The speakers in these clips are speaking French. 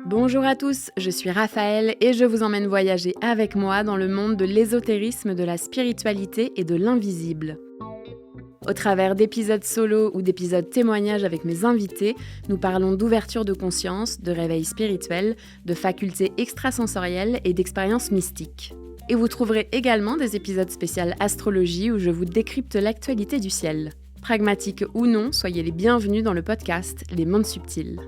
Bonjour à tous, je suis Raphaël et je vous emmène voyager avec moi dans le monde de l'ésotérisme, de la spiritualité et de l'invisible. Au travers d'épisodes solo ou d'épisodes témoignages avec mes invités, nous parlons d'ouverture de conscience, de réveil spirituel, de facultés extrasensorielles et d'expériences mystiques. Et vous trouverez également des épisodes spéciaux astrologie où je vous décrypte l'actualité du ciel. Pragmatique ou non, soyez les bienvenus dans le podcast Les Mondes Subtils.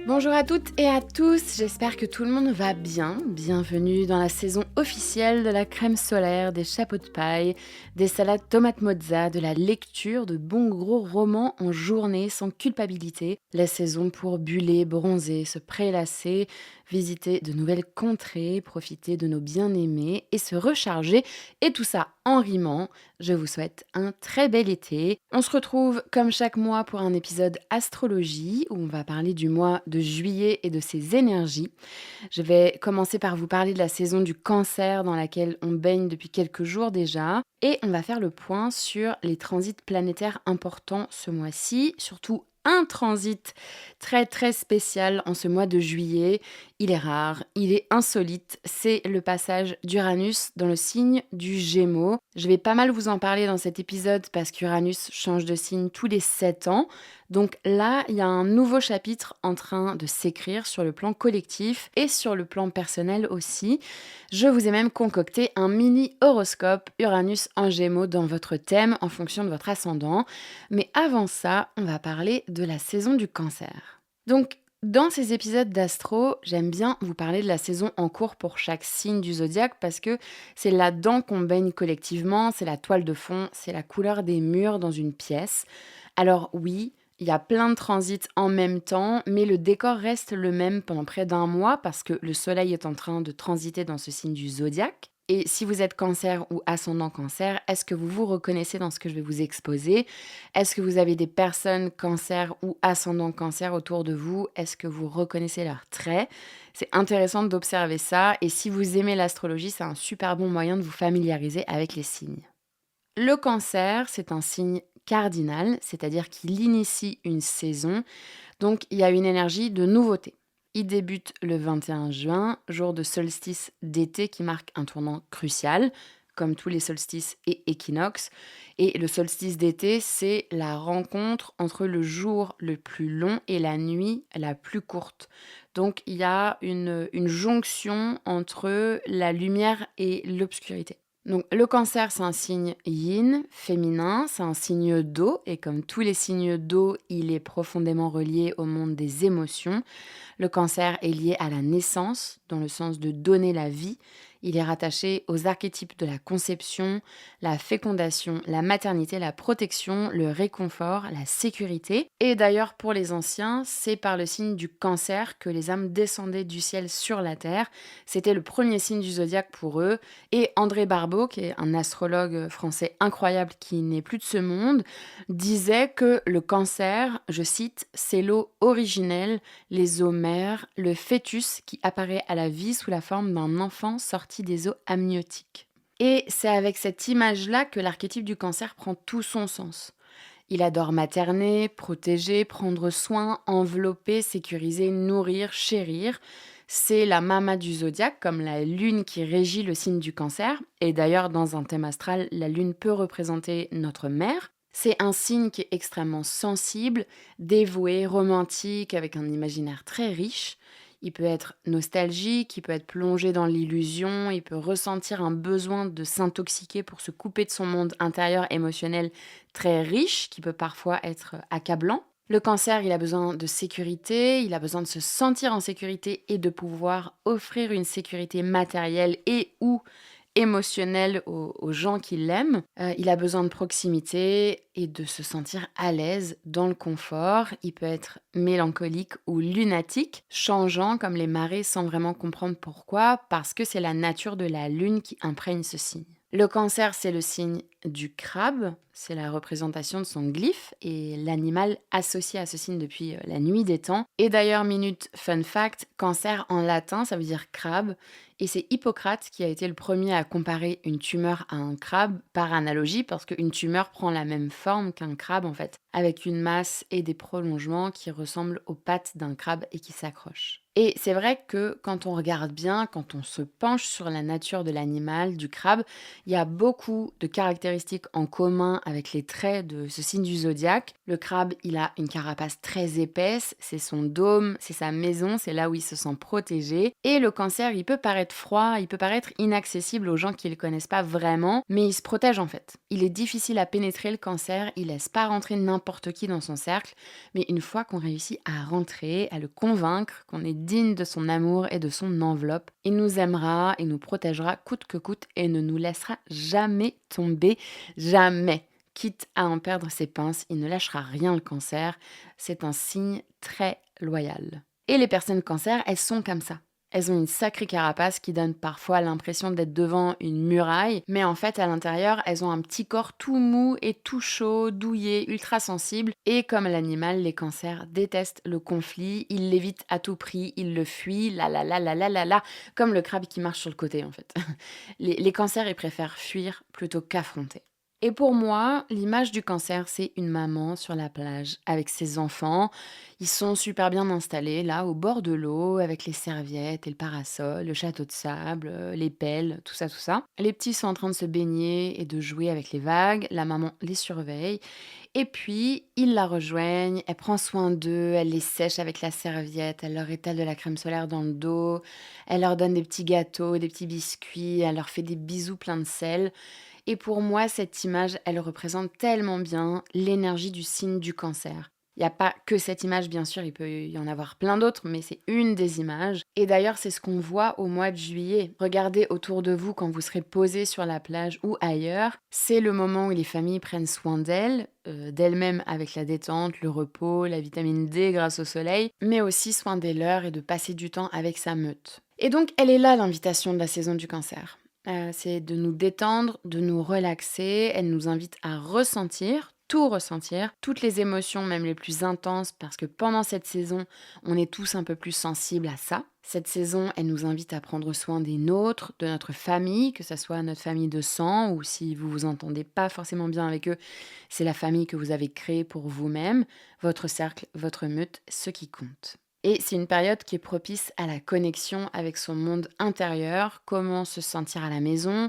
Bonjour à toutes et à tous, j'espère que tout le monde va bien. Bienvenue dans la saison officielle de la crème solaire, des chapeaux de paille, des salades tomates mozza, de la lecture de bons gros romans en journée sans culpabilité. La saison pour buller, bronzer, se prélasser, visiter de nouvelles contrées, profiter de nos bien-aimés et se recharger. Et tout ça en rimant. Je vous souhaite un très bel été. On se retrouve comme chaque mois pour un épisode astrologie où on va parler du mois de juillet et de ses énergies. Je vais commencer par vous parler de la saison du cancer dans laquelle on baigne depuis quelques jours déjà. Et on va faire le point sur les transits planétaires importants ce mois-ci, surtout un transit très très spécial en ce mois de juillet. Il est rare, il est insolite, c'est le passage d'Uranus dans le signe du Gémeaux. Je vais pas mal vous en parler dans cet épisode parce qu'Uranus change de signe tous les 7 ans. Donc là, il y a un nouveau chapitre en train de s'écrire sur le plan collectif et sur le plan personnel aussi. Je vous ai même concocté un mini horoscope Uranus en Gémeaux dans votre thème en fonction de votre ascendant. Mais avant ça, on va parler de la saison du cancer. Donc, dans ces épisodes d'astro, j'aime bien vous parler de la saison en cours pour chaque signe du zodiaque parce que c'est là-dedans qu'on baigne collectivement, c'est la toile de fond, c'est la couleur des murs dans une pièce. Alors oui, il y a plein de transits en même temps, mais le décor reste le même pendant près d'un mois parce que le soleil est en train de transiter dans ce signe du zodiaque. Et si vous êtes cancer ou ascendant cancer, est-ce que vous vous reconnaissez dans ce que je vais vous exposer ? Est-ce que vous avez des personnes cancer ou ascendant cancer autour de vous ? Est-ce que vous reconnaissez leurs traits ? C'est intéressant d'observer ça et si vous aimez l'astrologie, c'est un super bon moyen de vous familiariser avec les signes. Le cancer, c'est un signe cardinal, c'est-à-dire qu'il initie une saison, donc il y a une énergie de nouveauté. Il débute le 21 juin, jour de solstice d'été qui marque un tournant crucial, comme tous les solstices et équinoxes. Et le solstice d'été, c'est la rencontre entre le jour le plus long et la nuit la plus courte. Donc il y a une jonction entre la lumière et l'obscurité. Donc le cancer, c'est un signe yin, féminin, c'est un signe d'eau, et comme tous les signes d'eau, il est profondément relié au monde des émotions. Le cancer est lié à la naissance, dans le sens de donner la vie. Il est rattaché aux archétypes de la conception, la fécondation, la maternité, la protection, le réconfort, la sécurité. Et d'ailleurs, pour les anciens, c'est par le signe du cancer que les âmes descendaient du ciel sur la terre. C'était le premier signe du zodiaque pour eux. Et André Barbeau, qui est un astrologue français incroyable qui n'est plus de ce monde, disait que le cancer, je cite, c'est l'eau originelle, les eaux mères, le fœtus qui apparaît à la vie sous la forme d'un enfant sorti des eaux amniotiques. Et c'est avec cette image-là que l'archétype du cancer prend tout son sens. Il adore materner, protéger, prendre soin, envelopper, sécuriser, nourrir, chérir. C'est la mama du zodiaque, comme la lune qui régit le signe du cancer. Et d'ailleurs, dans un thème astral, la lune peut représenter notre mère. C'est un signe qui est extrêmement sensible, dévoué, romantique, avec un imaginaire très riche. Il peut être nostalgique, il peut être plongé dans l'illusion, il peut ressentir un besoin de s'intoxiquer pour se couper de son monde intérieur émotionnel très riche, qui peut parfois être accablant. Le cancer, il a besoin de sécurité, il a besoin de se sentir en sécurité et de pouvoir offrir une sécurité matérielle et ou émotionnelle aux gens qui l'aiment. Il a besoin de proximité et de se sentir à l'aise dans le confort. Il peut être mélancolique ou lunatique, changeant comme les marées sans vraiment comprendre pourquoi, parce que c'est la nature de la lune qui imprègne ce signe. Le cancer, c'est le signe du crabe, c'est la représentation de son glyphe et l'animal associé à ce signe depuis la nuit des temps. Et d'ailleurs, minute fun fact, cancer en latin, ça veut dire crabe. Et c'est Hippocrate qui a été le premier à comparer une tumeur à un crabe par analogie, parce qu'une tumeur prend la même forme qu'un crabe en fait, avec une masse et des prolongements qui ressemblent aux pattes d'un crabe et qui s'accrochent. Et c'est vrai que quand on regarde bien, quand on se penche sur la nature de l'animal, du crabe, il y a beaucoup de caractéristiques en commun avec les traits de ce signe du zodiaque. Le crabe, il a une carapace très épaisse, c'est son dôme, c'est sa maison, c'est là où il se sent protégé. Et le cancer, il peut paraître froid, il peut paraître inaccessible aux gens qui ne le connaissent pas vraiment, mais il se protège en fait. Il est difficile à pénétrer le cancer, il laisse pas rentrer n'importe qui dans son cercle, mais une fois qu'on réussit à rentrer, à le convaincre qu'on est digne de son amour et de son enveloppe, il nous aimera et nous protégera coûte que coûte et ne nous laissera jamais tomber, jamais. Quitte à en perdre ses pinces, il ne lâchera rien le cancer. C'est un signe très loyal. Et les personnes cancer, elles sont comme ça. Elles ont une sacrée carapace qui donne parfois l'impression d'être devant une muraille, mais en fait à l'intérieur, elles ont un petit corps tout mou et tout chaud, douillet, ultra sensible. Et comme l'animal, les cancers détestent le conflit, ils l'évitent à tout prix, ils le fuient, comme le crabe qui marche sur le côté en fait. Les cancers, ils préfèrent fuir plutôt qu'affronter. Et pour moi, l'image du cancer, c'est une maman sur la plage avec ses enfants. Ils sont super bien installés là, au bord de l'eau, avec les serviettes et le parasol, le château de sable, les pelles, tout ça, tout ça. Les petits sont en train de se baigner et de jouer avec les vagues. La maman les surveille. Et puis, ils la rejoignent, elle prend soin d'eux, elle les sèche avec la serviette, elle leur étale de la crème solaire dans le dos, elle leur donne des petits gâteaux, des petits biscuits, elle leur fait des bisous pleins de sel. Et pour moi, cette image, elle représente tellement bien l'énergie du signe du cancer. Il n'y a pas que cette image, bien sûr, il peut y en avoir plein d'autres, mais c'est une des images. Et d'ailleurs, c'est ce qu'on voit au mois de juillet. Regardez autour de vous quand vous serez posé sur la plage ou ailleurs. C'est le moment où les familles prennent soin d'elles, d'elles-mêmes avec la détente, le repos, la vitamine D grâce au soleil, mais aussi soin des leurs et de passer du temps avec sa meute. Et donc, elle est là l'invitation de la saison du cancer. C'est de nous détendre, de nous relaxer. Elle nous invite à ressentir, tout ressentir, toutes les émotions, même les plus intenses, parce que pendant cette saison, on est tous un peu plus sensibles à ça. Cette saison, elle nous invite à prendre soin des nôtres, de notre famille, que ce soit notre famille de sang, ou si vous vous entendez pas forcément bien avec eux, c'est la famille que vous avez créée pour vous-même, votre cercle, votre meute, ce qui compte. Et c'est une période qui est propice à la connexion avec son monde intérieur, comment se sentir à la maison,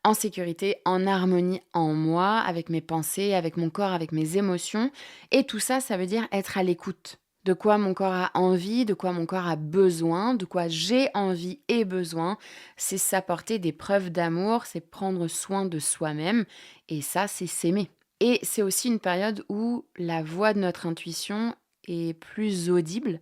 en sécurité, en harmonie en moi, avec mes pensées, avec mon corps, avec mes émotions. Et tout ça, ça veut dire être à l'écoute. De quoi mon corps a envie, de quoi mon corps a besoin, de quoi j'ai envie et besoin. C'est s'apporter des preuves d'amour, c'est prendre soin de soi-même. Et ça, c'est s'aimer. Et c'est aussi une période où la voix de notre intuition est plus audible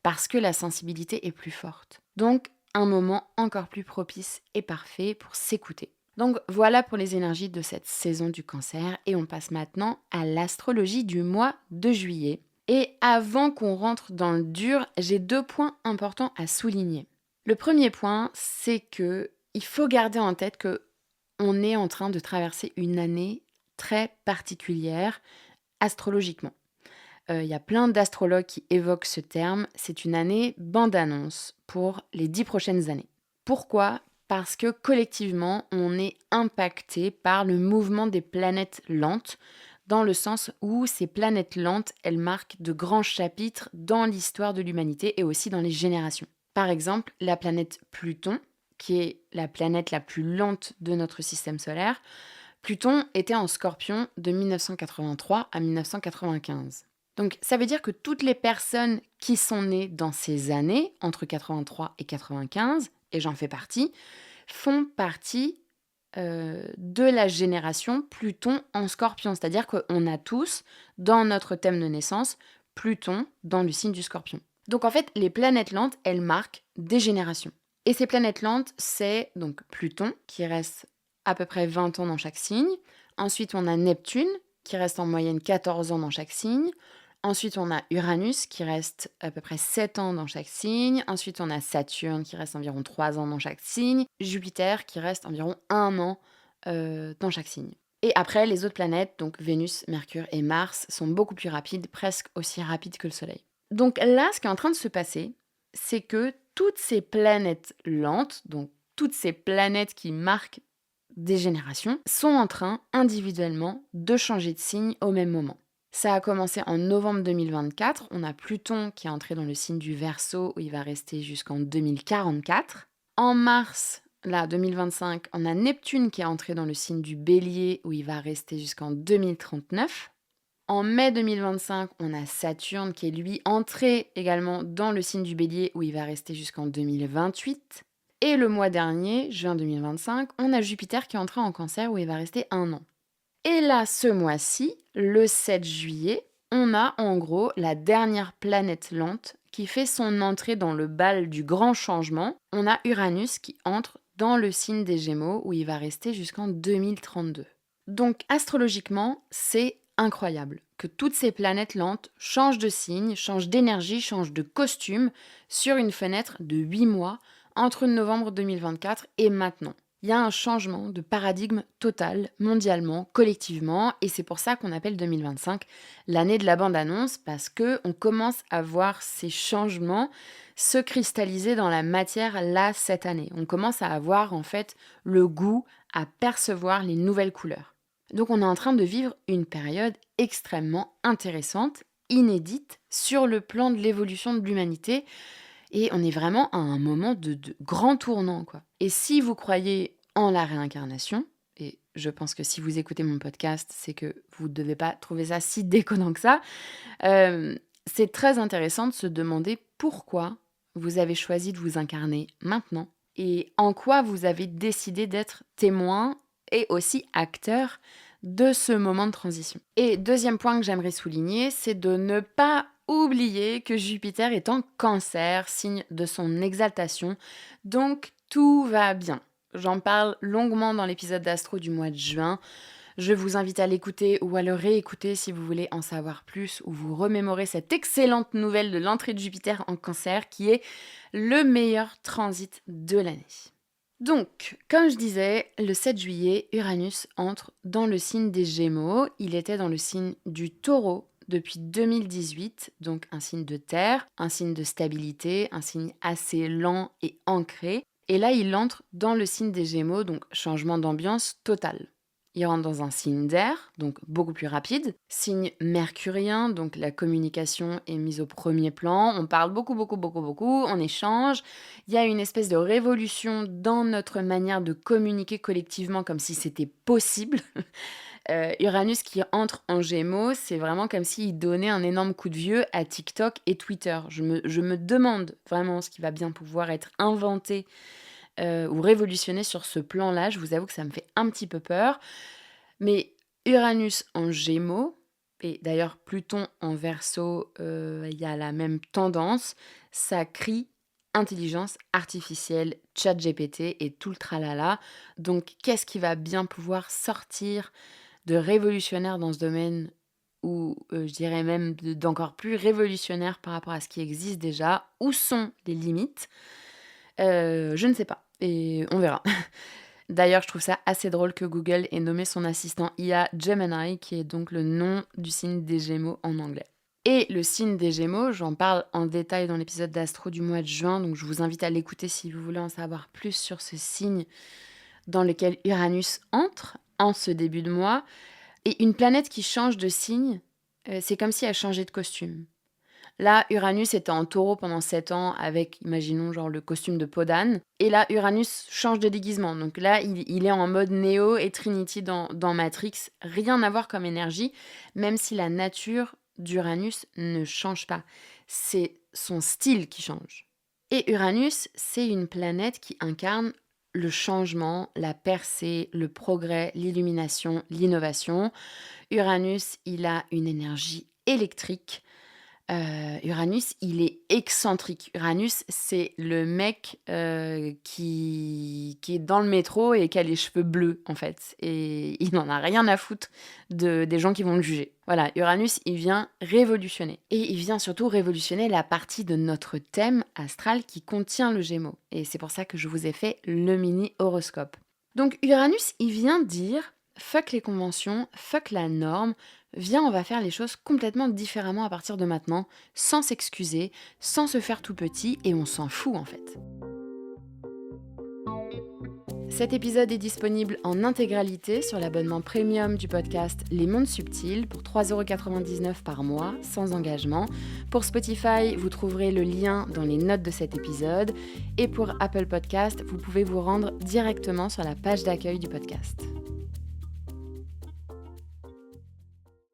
parce que la sensibilité est plus forte. Donc, un moment encore plus propice et parfait pour s'écouter. Donc voilà pour les énergies de cette saison du cancer et on passe maintenant à l'astrologie du mois de juillet. Et avant qu'on rentre dans le dur, j'ai 2 points importants à souligner. Le premier point, c'est que il faut garder en tête que on est en train de traverser une année très particulière astrologiquement. Il y a plein d'astrologues qui évoquent ce terme. C'est une année bande-annonce pour les 10 prochaines années. Pourquoi ? Parce que collectivement, on est impacté par le mouvement des planètes lentes, dans le sens où ces planètes lentes, elles marquent de grands chapitres dans l'histoire de l'humanité et aussi dans les générations. Par exemple, la planète Pluton, qui est la planète la plus lente de notre système solaire, Pluton était en Scorpion de 1983 à 1995. Donc ça veut dire que toutes les personnes qui sont nées dans ces années, entre 83 et 95, et j'en fais partie, font partie de la génération Pluton en Scorpion. C'est-à-dire qu'on a tous, dans notre thème de naissance, Pluton dans le signe du Scorpion. Donc en fait, les planètes lentes, elles marquent des générations. Et ces planètes lentes, c'est donc Pluton, qui reste à peu près 20 ans dans chaque signe. Ensuite, on a Neptune, qui reste en moyenne 14 ans dans chaque signe. Ensuite, on a Uranus qui reste à peu près 7 ans dans chaque signe. Ensuite, on a Saturne qui reste environ 3 ans dans chaque signe. Jupiter qui reste environ 1 an dans chaque signe. Et après, les autres planètes, donc Vénus, Mercure et Mars, sont beaucoup plus rapides, presque aussi rapides que le Soleil. Donc là, ce qui est en train de se passer, c'est que toutes ces planètes lentes, donc toutes ces planètes qui marquent des générations, sont en train, individuellement, de changer de signe au même moment. Ça a commencé en novembre 2024. On a Pluton qui est entré dans le signe du Verseau où il va rester jusqu'en 2044. En mars, là, 2025, on a Neptune qui est entré dans le signe du Bélier où il va rester jusqu'en 2039. En mai 2025, on a Saturne qui est lui entré également dans le signe du Bélier où il va rester jusqu'en 2028. Et le mois dernier, juin 2025, on a Jupiter qui est entré en Cancer où il va rester 1 an. Et là, ce mois-ci, le 7 juillet, on a en gros la dernière planète lente qui fait son entrée dans le bal du grand changement. On a Uranus qui entre dans le signe des Gémeaux où il va rester jusqu'en 2032. Donc astrologiquement, c'est incroyable que toutes ces planètes lentes changent de signe, changent d'énergie, changent de costume sur une fenêtre de 8 mois entre novembre 2024 et maintenant. Il y a un changement de paradigme total, mondialement, collectivement, et c'est pour ça qu'on appelle 2025 l'année de la bande-annonce, parce qu'on commence à voir ces changements se cristalliser dans la matière là, cette année. On commence à avoir en fait le goût à percevoir les nouvelles couleurs. Donc on est en train de vivre une période extrêmement intéressante, inédite, sur le plan de l'évolution de l'humanité, et on est vraiment à un moment de grand tournant, quoi. Et si vous croyez en la réincarnation, et je pense que si vous écoutez mon podcast, c'est que vous ne devez pas trouver ça si déconnant que ça, c'est très intéressant de se demander pourquoi vous avez choisi de vous incarner maintenant et en quoi vous avez décidé d'être témoin et aussi acteur de ce moment de transition. Et deuxième point que j'aimerais souligner, c'est de ne pas oublier que Jupiter est en Cancer, signe de son exaltation, donc tout va bien. J'en parle longuement dans l'épisode d'Astro du mois de juin. Je vous invite à l'écouter ou à le réécouter si vous voulez en savoir plus ou vous remémorer cette excellente nouvelle de l'entrée de Jupiter en Cancer qui est le meilleur transit de l'année. Donc, comme je disais, le 7 juillet, Uranus entre dans le signe des Gémeaux. Il était dans le signe du Taureau depuis 2018, donc un signe de terre, un signe de stabilité, un signe assez lent et ancré. Et là, il entre dans le signe des Gémeaux, donc changement d'ambiance total. Il rentre dans un signe d'air, donc beaucoup plus rapide. Signe mercurien, donc la communication est mise au premier plan. On parle beaucoup, on échange. Il y a une espèce de révolution dans notre manière de communiquer collectivement, comme si c'était possible. Uranus qui entre en Gémeaux, c'est vraiment comme s'il donnait un énorme coup de vieux à TikTok et Twitter. Je me demande vraiment ce qui va bien pouvoir être inventé ou révolutionné sur ce plan-là. Je vous avoue que ça me fait un petit peu peur. Mais Uranus en Gémeaux, et d'ailleurs Pluton en Verseau, il y a la même tendance, ça crie intelligence artificielle, ChatGPT et tout le tralala. Donc qu'est-ce qui va bien pouvoir sortir de révolutionnaire dans ce domaine ou je dirais même d'encore plus révolutionnaire par rapport à ce qui existe déjà? Où sont les limites? Je ne sais pas et on verra. D'ailleurs, je trouve ça assez drôle que Google ait nommé son assistant IA Gemini, qui est donc le nom du signe des Gémeaux en anglais. Et le signe des Gémeaux, j'en parle en détail dans l'épisode d'Astro du mois de juin, donc je vous invite à l'écouter si vous voulez en savoir plus sur ce signe dans lequel Uranus entre en ce début de mois. Et une planète qui change de signe, c'est comme si elle changeait de costume. Là, Uranus était en Taureau pendant 7 ans avec, imaginons, genre le costume de peau d'âne. Et là, Uranus change de déguisement. Donc là, il est en mode Neo et Trinity dans Matrix. Rien à voir comme énergie, même si la nature d'Uranus ne change pas. C'est son style qui change. Et Uranus, c'est une planète qui incarne le changement, la percée, le progrès, l'illumination, l'innovation. Uranus, il a une énergie électrique. Uranus, il est excentrique. Uranus, c'est le mec qui est dans le métro et qui a les cheveux bleus, en fait. Et il n'en a rien à foutre des gens qui vont le juger. Voilà, Uranus, il vient révolutionner. Et il vient surtout révolutionner la partie de notre thème astral qui contient le Gémeaux. Et c'est pour ça que je vous ai fait le mini horoscope. Donc Uranus, il vient dire fuck les conventions, fuck la norme, viens, on va faire les choses complètement différemment à partir de maintenant, sans s'excuser, sans se faire tout petit, et on s'en fout en fait. Cet épisode est disponible en intégralité sur l'abonnement premium du podcast Les Mondes Subtils pour 3,99€ par mois, sans engagement. Pour Spotify, vous trouverez le lien dans les notes de cet épisode. Et pour Apple Podcast, vous pouvez vous rendre directement sur la page d'accueil du podcast.